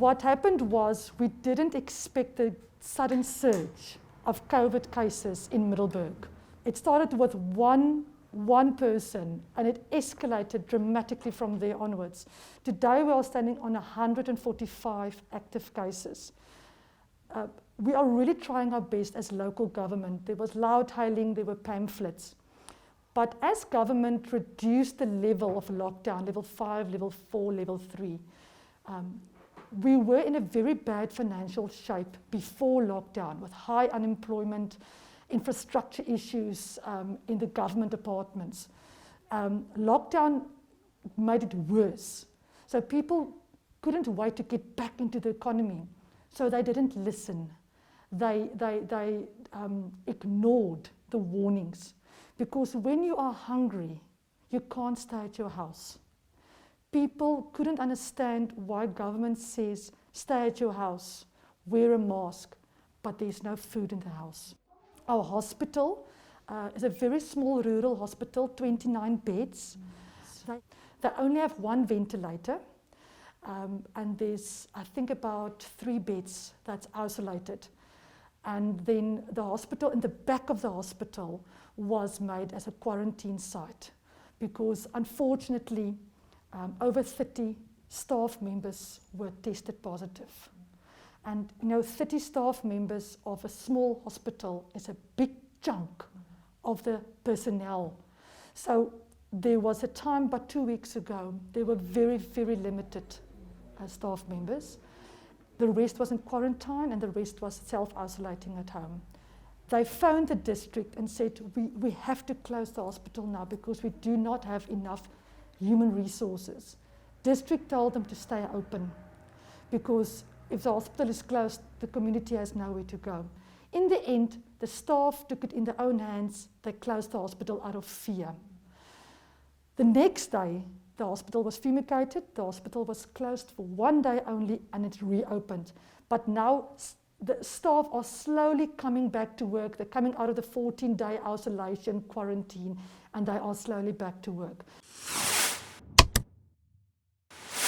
what happened was we didn't expect the sudden surge of COVID cases in Middelburg. It started with one person, and it escalated dramatically from there onwards. Today we are standing on 145 active cases. We are really trying our best as local government. There was loud hailing, there were pamphlets. But as government reduced the level of lockdown, level 5, level 4, level 3, we were in a very bad financial shape before lockdown, with high unemployment, infrastructure issues in the government departments. Lockdown made it worse. So people couldn't wait to get back into the economy. So they didn't listen. They ignored the warnings. Because when you are hungry, you can't stay at your house. People couldn't understand why government says, stay at your house, wear a mask, but there's no food in the house. Our hospital is a very small rural hospital, 29 beds. They only have one ventilator, and there's, I think, about 3 beds that's isolated. And then the hospital, in the back of the hospital, was made as a quarantine site because, unfortunately, over 30 staff members were tested positive. And 30 staff members of a small hospital is a big chunk of the personnel. So there was a time, but 2 weeks ago, there were very, very limited staff members. The rest was in quarantine and the rest was self-isolating at home. They phoned the district and said, we have to close the hospital now because we do not have enough human resources. District told them to stay open because if the hospital is closed, the community has nowhere to go. In the end, the staff took it in their own hands. They closed the hospital out of fear. The next day, the hospital was fumigated. The hospital was closed for 1 day only, and it reopened. But now the staff are slowly coming back to work. They're coming out of the 14-day isolation, quarantine, and they are slowly back to work.